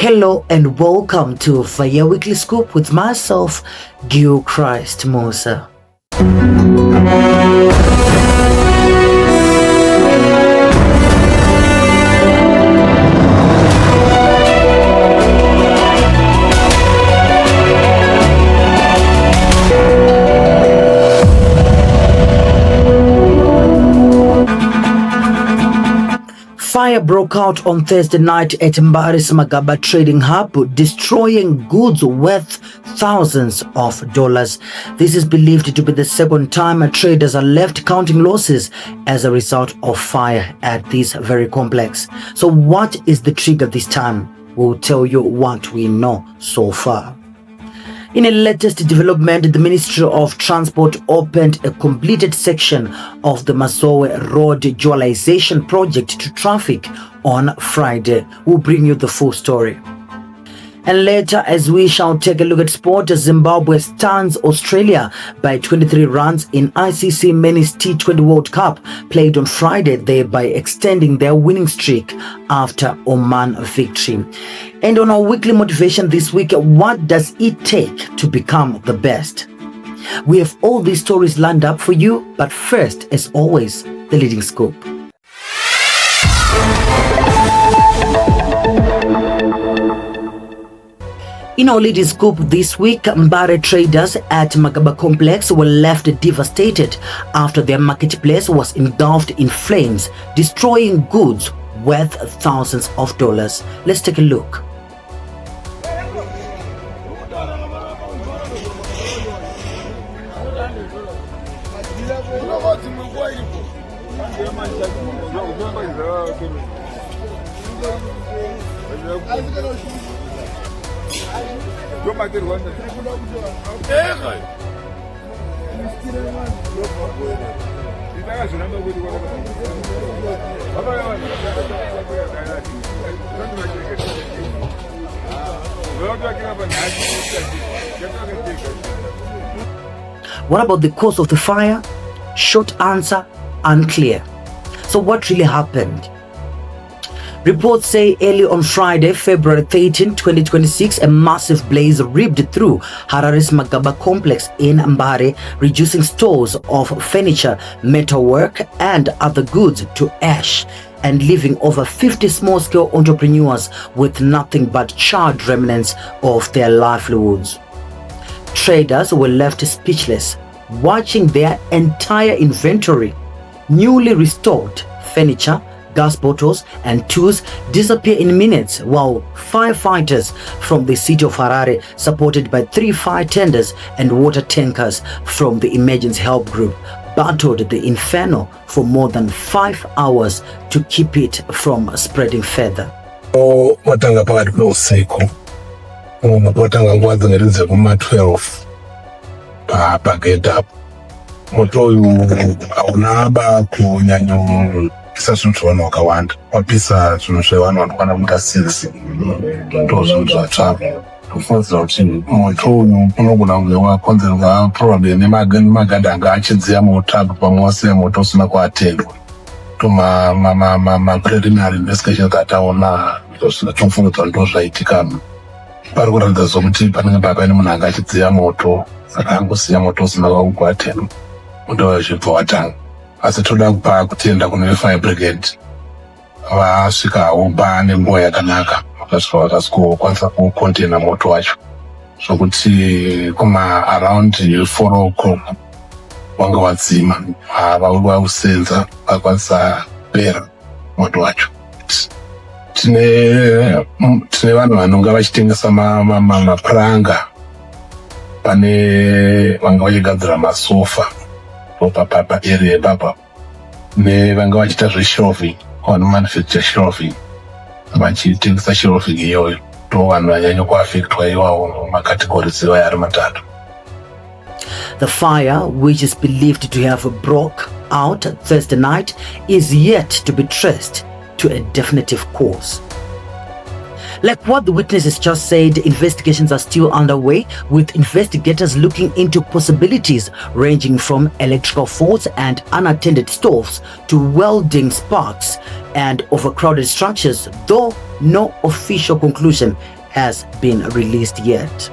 Hello and welcome to Vhayeya Weekly Scoop with myself, Gilchrist Muza. Fire broke out on Thursday night at Mbare's Magaba trading hub, destroying goods worth thousands of dollars. This is believed to be the second time traders are left counting losses as a result of fire at this very complex. So what is the trigger this time? We'll tell you what we know so far. In a latest development, the Ministry of Transport opened a completed section of the Mazowe Road Dualisation Project to traffic on Friday. We'll bring you the full story. And later, as we shall take a look at sport, Zimbabwe stuns Australia by 23 runs in ICC Men's T20 World Cup played on Friday, thereby extending their winning streak after Oman victory. And on our weekly motivation this week, what does it take to become the best? We have all these stories lined up for you, but first, as always, the leading scoop. In our leading scoop this week, Mbare traders at Magaba Complex were left devastated after their marketplace was engulfed in flames, destroying goods worth thousands of dollars. Let's take a look. What about the cause of the fire? Short answer, unclear. So what really happened? Reports say early on Friday, February 13, 2026, a massive blaze ripped through Harare's Magaba Complex in Mbare, reducing stores of furniture, metalwork, and other goods to ash, and leaving over 50 small-scale entrepreneurs with nothing but charred remnants of their livelihoods. Traders were left speechless, watching their entire inventory, newly restored furniture, gas bottles and tools disappear in minutes, while firefighters from the city of Harare, supported by 3 fire tenders and water tankers from the emergency help group, battled the inferno for more than 5 hours to keep it from spreading further. Watanga pakati peusiku watanga ngwadza ngerize kuma 12 pa get up moto uyu aunaba kunyanya kisa zvinhu vanhu vakawanda wapisa zvinhu zvevanhu vanokwana kuita 6 ndo zvinhu zvatsvaka tofundzira kuti moto uyu unogona kunge wakonzerwa probably nemagadhi anga achidziya moto apo pamose moto usina kuatendwa preliminary investigations ataona tofungidzwa ndo zvaitika pari kuratidza zvokuti panenge paine munhu anga achidziya moto saka angosiya moto usina kuatendwa ndo zvibva watanga. Asi toda kupa kutenda kune fire brigade vasvikawo pane nguva yakanaka vakasvikokwanisa kucontaina moto wacho zvokuti kuma around 4 o'clock wanga wadzima vausenza vakwanisa kupera moto wacho. Tine vanhu vanonga vachitengesa mapuranga pane vanga vachigadzira masofa papa area papa nevanga vachita zveshelving vanomanufacture shelving vachitengesa shelving iyoyo ndo vanhu vanyanya kuafectwa iwawo makategories iwayo ari matatu. The fire, which is believed to have broke out Thursday night, is yet to be traced to a definitive cause. Like what the witnesses just said, investigations are still underway, with investigators looking into possibilities ranging from electrical faults and unattended stoves to welding sparks and overcrowded structures, though no official conclusion has been released yet.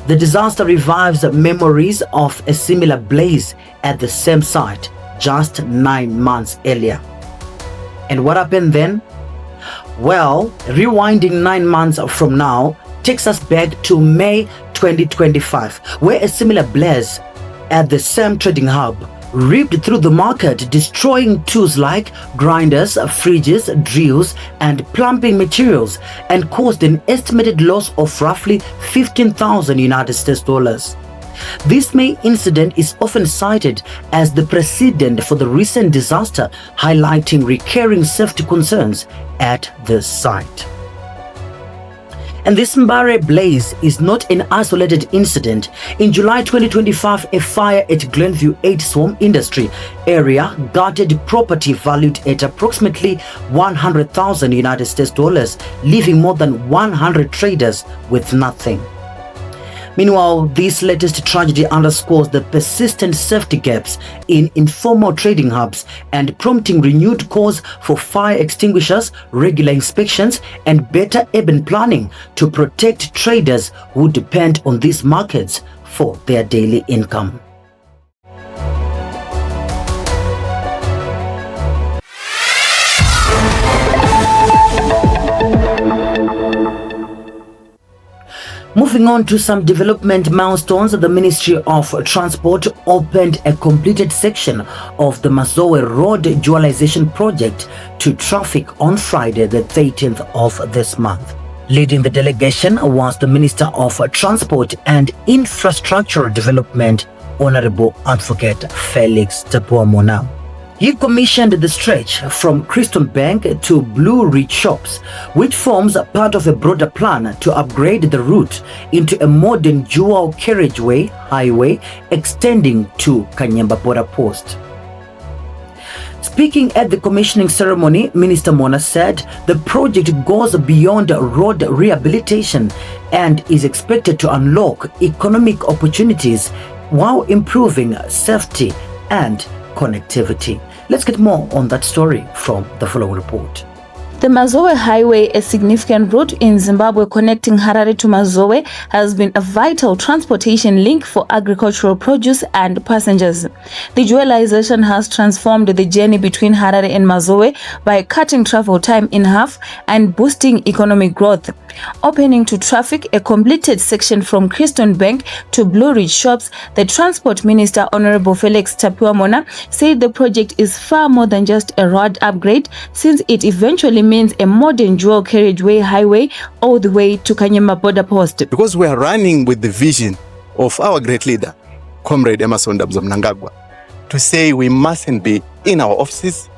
The disaster revives memories of a similar blaze at the same site just 9 months earlier. And what happened then? Well, rewinding 9 months from now takes us back to May 2025, where a similar blaze at the same trading hub ripped through the market, destroying tools like grinders, fridges, drills, and plumbing materials, and caused an estimated loss of roughly 15,000 United States dollars. This May incident is often cited as the precedent for the recent disaster, highlighting recurring safety concerns at the site. And this Mbare blaze is not an isolated incident. In July 2025, a fire at Glenview 8 Swarm Industry area gutted property valued at approximately 100,000 United States dollars, leaving more than 100 traders with nothing. Meanwhile, this latest tragedy underscores the persistent safety gaps in informal trading hubs and prompting renewed calls for fire extinguishers, regular inspections, and better urban planning to protect traders who depend on these markets for their daily income. Moving on to some development milestones, the Ministry of Transport opened a completed section of the Mazowe Road Dualisation Project to traffic on Friday, the 13th of this month. Leading the delegation was the Minister of Transport and Infrastructural Development, Honorable Advocate Felix Tapiwa Mhona. He commissioned the stretch from Keystone Bank to Blue Ridge Shops, which forms part of a broader plan to upgrade the route into a modern dual carriageway highway extending to Kanyemba border post. Speaking at the commissioning ceremony, Minister Mhona said the project goes beyond road rehabilitation and is expected to unlock economic opportunities while improving safety and connectivity. Let's get more on that story from the following report. The Mazowe Highway, a significant route in Zimbabwe connecting Harare to Mazowe, has been a vital transportation link for agricultural produce and passengers. The dualization has transformed the journey between Harare and Mazowe by cutting travel time in half and boosting economic growth. Opening to traffic a completed section from Keystone Bank to Blue Ridge Shops, the Transport Minister Honorable Felix Tapiwa Mhona said the project is far more than just a road upgrade, since it eventually means a modern dual carriageway highway all the way to Kanyemba border post. Because we are running with the vision of our great leader, Comrade Emmerson Mnangagwa, to say we mustn't be in our offices,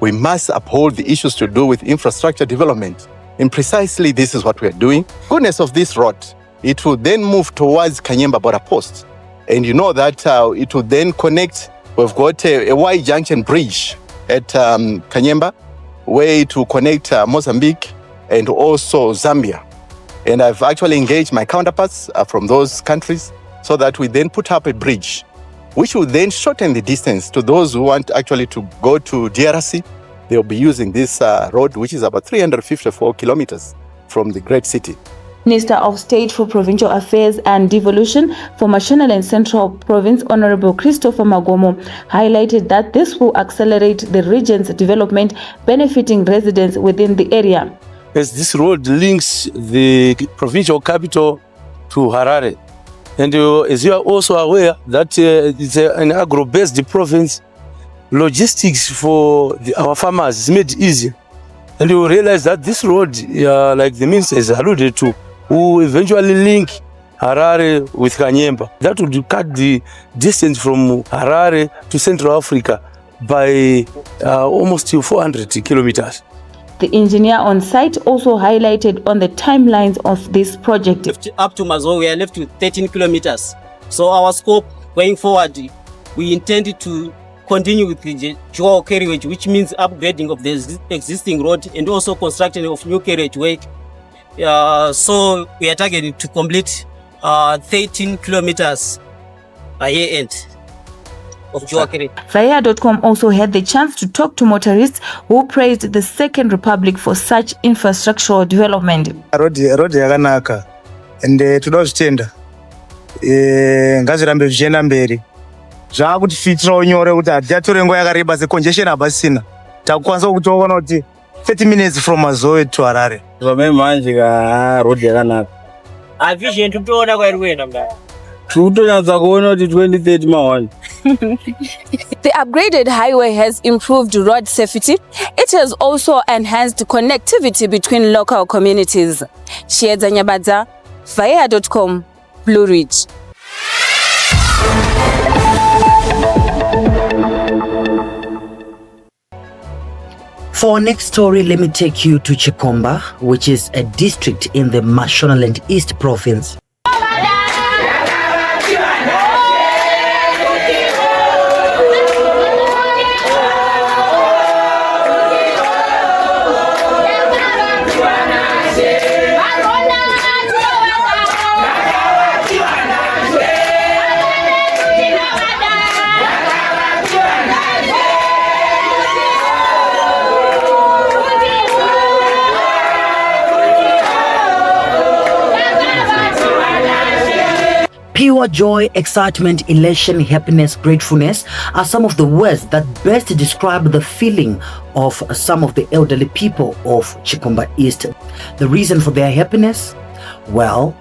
we must uphold the issues to do with infrastructure development. And precisely this is what we are doing. Goodness of this road, it will then move towards Kanyemba border post. And you know that it will then connect. We've got a Y junction bridge at Kanyemba, where it will connect Mozambique and also Zambia. And I've actually engaged my counterparts from those countries so that we then put up a bridge, which will then shorten the distance to those who want actually to go to DRC. They'll be using this road, which is about 354 kilometers from the great city. Minister of State for Provincial Affairs and Devolution for Mashonaland and Central Province, Honorable Christopher Magomo, highlighted that this will accelerate the region's development, benefiting residents within the area. As this road links the provincial capital to Harare, and as you are also aware that it's an agro-based province, logistics for our farmers is made easier. And you realize that this road, like the minister has alluded to, will eventually link Harare with Kanyemba. That would cut the distance from Harare to Central Africa by almost 400 kilometers. The engineer on site also highlighted on the timelines of this project. Up to Mazowe, we are left with 13 kilometers. So our scope going forward, we intend to continue with the dual carriageway, which means upgrading of the existing road and also construction of new carriageway. So we are targeting to complete 13 kilometers by year end. of dual carriage. Vhayeya.com also had the chance to talk to motorists who praised the Second Republic for such infrastructural development. Road yakanaka ende toda kuzvitenda ngazvirambe zvichienda mberi zvakutifitira unyore kuti hatiatore nguva yakareba secongestion habasina takukwanisa kutoona kuti 30 minutes from Mazowe to Harare. Manje ka road yakanaka. Vision tutoona kwa kuenda mdani. Tutonyatsa kuona kuti 2030 mawani. The upgraded highway has improved road safety. It has also enhanced connectivity between local communities. Shiedza Nyabadza, Vhayeya.com, Blue Ridge. For our next story, let me take you to Chikomba, which is a district in the Mashonaland East province. Pure joy, excitement, elation, happiness, gratefulness are some of the words that best describe the feeling of some of the elderly people of Chikomba East. The reason for their happiness? Well,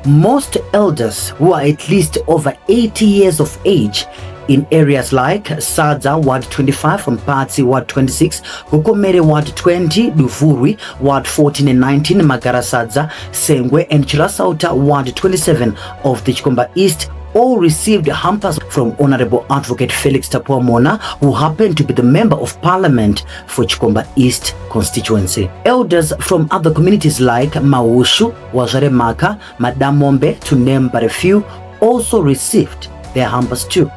most elders who are at least over 80 years of age in areas like Sadza, Ward 25, Mpatsi, Ward 26, Kukomere, Ward 20, Duvuri, Ward 14 and 19, Magara Sadza, Sengwe, and Chilasauta, Ward 27 of the Chikomba East, all received hampers from Honorable Advocate Felix Tapiwa Mhona, who happened to be the Member of Parliament for Chikomba East constituency. Elders from other communities like Maushu, Wajare Maka, Madamombe, to name but a few, also received their hampers too.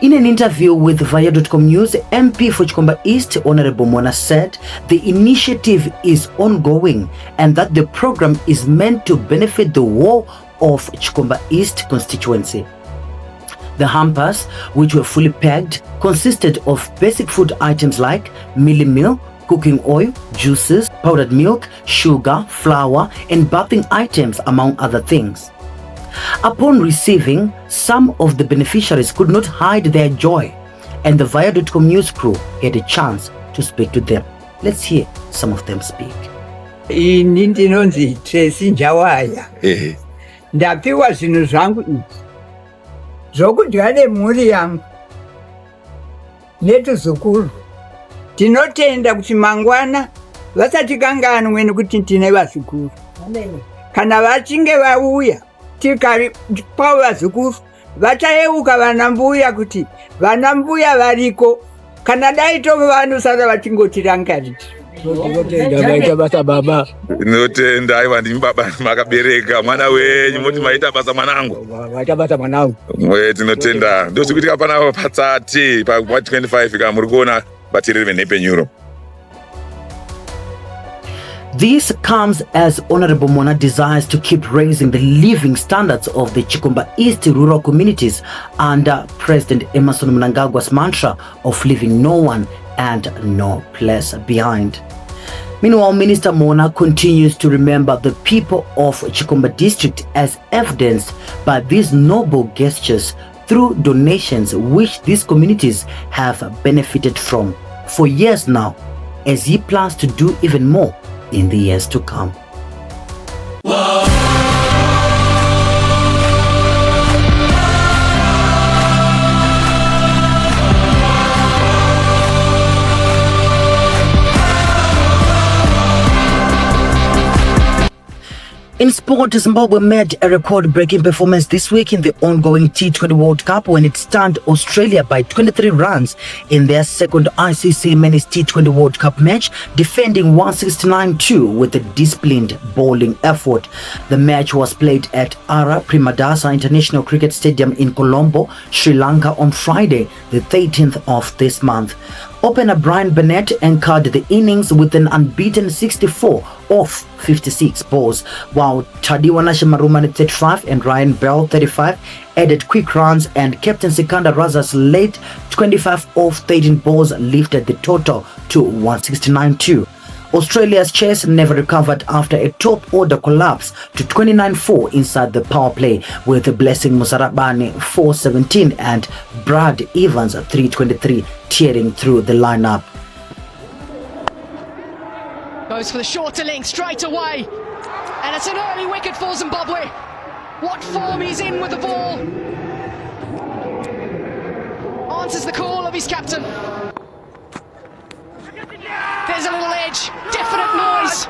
In an interview with Vhayeya.com News, MP for Chikomba East, Honorable Mhona said the initiative is ongoing and that the program is meant to benefit the whole of Chikomba East constituency. The hampers, which were fully packed, consisted of basic food items like mealie meal, cooking oil, juices, powdered milk, sugar, flour, and bathing items, among other things. Upon receiving, some of the beneficiaries could not hide their joy, and the Vhayeya.com News crew had a chance to speak to them. Let's hear some of them speak. Ndinonzi Tracy Njawaya. Ndapiwa zvinhu zvangu zvokudya nemhuri yangu netuzukuru. Tinotenda kuti mangwana vasati kanganwe nekuti tine vazukuru. Kana vachinge vauya tikapa vazukuru vachayeuka vana mbuya kuti vana mbuya variko. Kana dai tove vanhu saka vachingotirangarira. Maita basa baba. Tinotenda aiwa ndimi baba makabereka mwana wenyu moti maita basa mwanangu. Maita basa mwanangu. Tinotenda ndosikuitika pana patsati pa 25 kana muri kuona batiriri venepenyuro. This comes as Honorable Mhona desires to keep raising the living standards of the Chikomba East rural communities under President Emmerson Mnangagwa's mantra of leaving no one and no place behind. Meanwhile, Minister Mhona continues to remember the people of Chikomba district as evidenced by these noble gestures through donations which these communities have benefited from for years now, as he plans to do even more in the years to come. In sport, Zimbabwe made a record-breaking performance this week in the ongoing T20 World Cup when it stunned Australia by 23 runs in their second ICC Men's T20 World Cup match, defending 169-2 with a disciplined bowling effort. The match was played at Ara Premadasa International Cricket Stadium in Colombo, Sri Lanka on Friday, the 13th of this month. Opener Brian Burnett anchored the innings with an unbeaten 64 off 56 balls, while Tadiwa Nashimarumani 35 and Ryan Bell 35 added quick runs, and Captain Sikandar Raza's late 25 off 13 balls lifted the total to 169-2. Australia's chase never recovered after a top-order collapse to 29-4 inside the power play, with Blessing Musarabani 417 and Brad Evans 323 tearing through the lineup. Goes for the shorter link straight away, and it's an early wicket for Zimbabwe. What form he's in with the ball. Answers the call of his captain. There's a little edge, definite noise.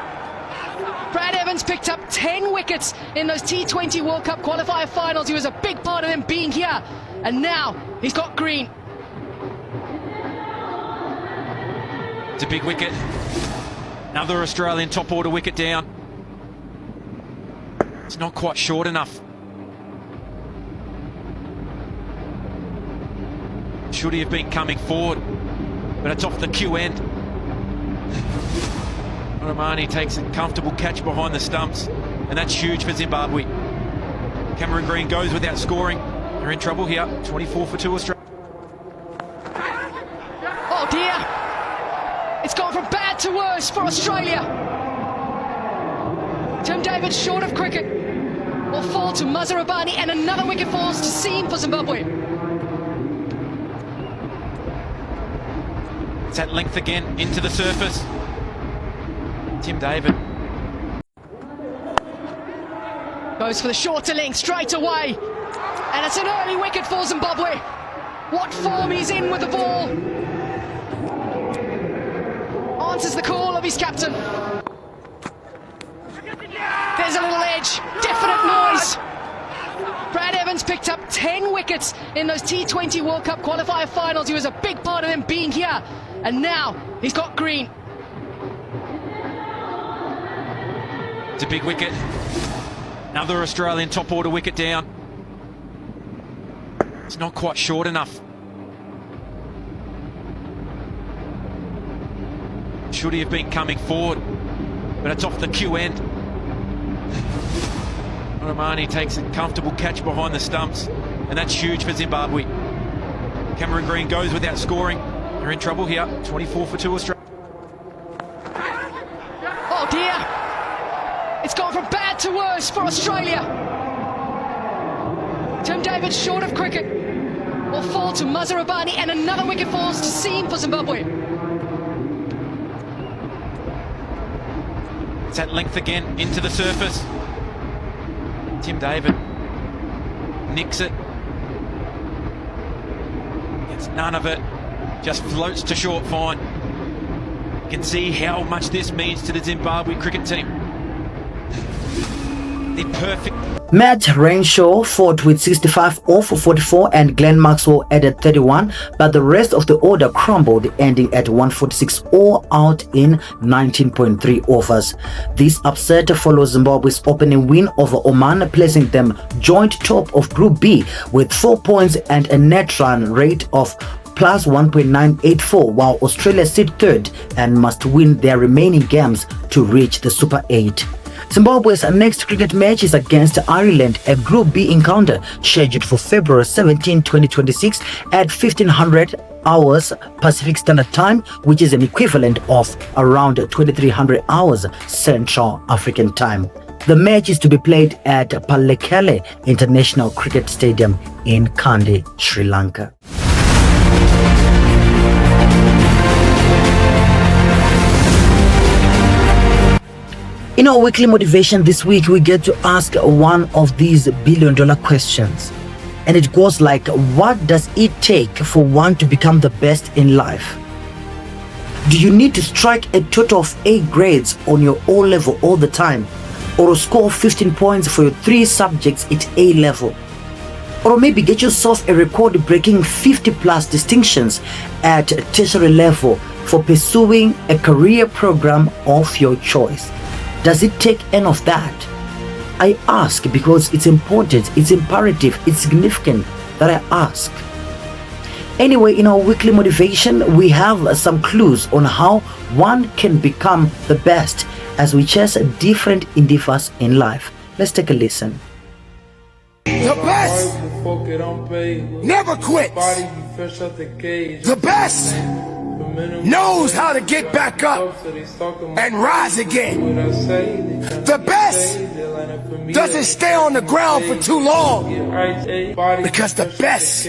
Brad Evans picked up 10 wickets in those T20 World Cup qualifier finals. He was a big part of them being here, and now he's got green. It's a big wicket. Another Australian top order wicket down. It's not quite short enough. Should he have been coming forward, but it's off the Q end. Romani takes a comfortable catch behind the stumps, and that's huge for Zimbabwe. Cameron Green goes without scoring. They're in trouble here. 24 for 2 Australia. Oh dear! It's gone from bad to worse for Australia. Tim David short of cricket will fall to Muza and another wicket falls to seam for Zimbabwe. It's at length again into the surface. Tim David goes for the shorter link straight away, and it's an early wicket for Zimbabwe. What form he's in with the ball. Answers the call of his captain. There's a little edge, definite noise. Brad Evans picked up 10 wickets in those T20 World Cup qualifier finals. He was a big part of them being here, and now he's got green. It's a big wicket. Another Australian top order wicket down. It's not quite short enough. Should he have been coming forward, but it's off the Q end. Romani takes a comfortable catch behind the stumps, and that's huge for Zimbabwe. Cameron Green goes without scoring. They're in trouble here. 24 for 2 Australia. Oh dear! It's gone from bad to worse for Australia. Tim David short of cricket will fall to Muza and another wicket falls to seam for Zimbabwe. It's at length again into the surface. Tim David nicks it. Gets none of it. Just floats to short fine. You can see how much this means to the Zimbabwe cricket team. The perfect. Matt Renshaw fought with 65 off 44 and Glenn Maxwell added 31, but the rest of the order crumbled, ending at 146 all out in 19.3 overs. This upset follows Zimbabwe's opening win over Oman, placing them joint top of Group B with 4 points and a net run rate of plus 1.984, while Australia sit third and must win their remaining games to reach the Super 8. Zimbabwe's next cricket match is against Ireland, a Group B encounter scheduled for February 17, 2026 at 1500 hours Pacific Standard Time, which is an equivalent of around 2300 hours Central African Time. The match is to be played at Pallekele International Cricket Stadium in Kandy, Sri Lanka. In our weekly motivation this week, we get to ask one of these billion-dollar questions. And it goes like, what does it take for one to become the best in life? Do you need to strike a total of A grades on your O level all the time? Or score 15 points for your 3 subjects at A level? Or maybe get yourself a record-breaking 50+ distinctions at tertiary level for pursuing a career program of your choice. Does it take any of that? I ask because it's important, it's imperative, it's significant that I ask. Anyway, in our weekly motivation, we have some clues on how one can become the best as we chase different endeavors in life. Let's take a listen. The best never quits. The best knows how to get back up and rise again. The best doesn't stay on the ground for too long, because the best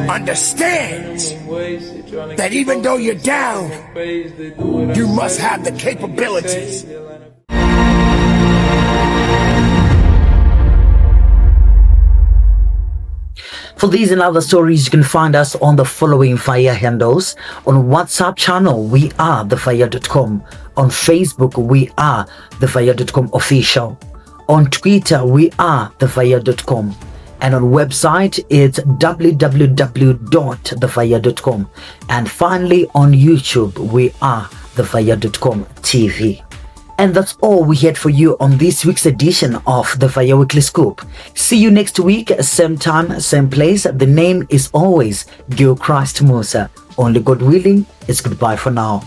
understands that even though you're down, you must have the capabilities. For these and other stories, you can find us on the following Vhayeya handles. On WhatsApp channel, we are thevhayeya.com. On Facebook, we are thevhayeya.com official. On Twitter, we are thevhayeya.com. And on website, it's www.thevhayeya.com. And finally, on YouTube, we are thevhayeya.com TV. And that's all we had for you on this week's edition of the Vhayeya Weekly Scoop. See you next week, same time, same place. The name is always Gilchrist Muza. Only God willing, it's goodbye for now.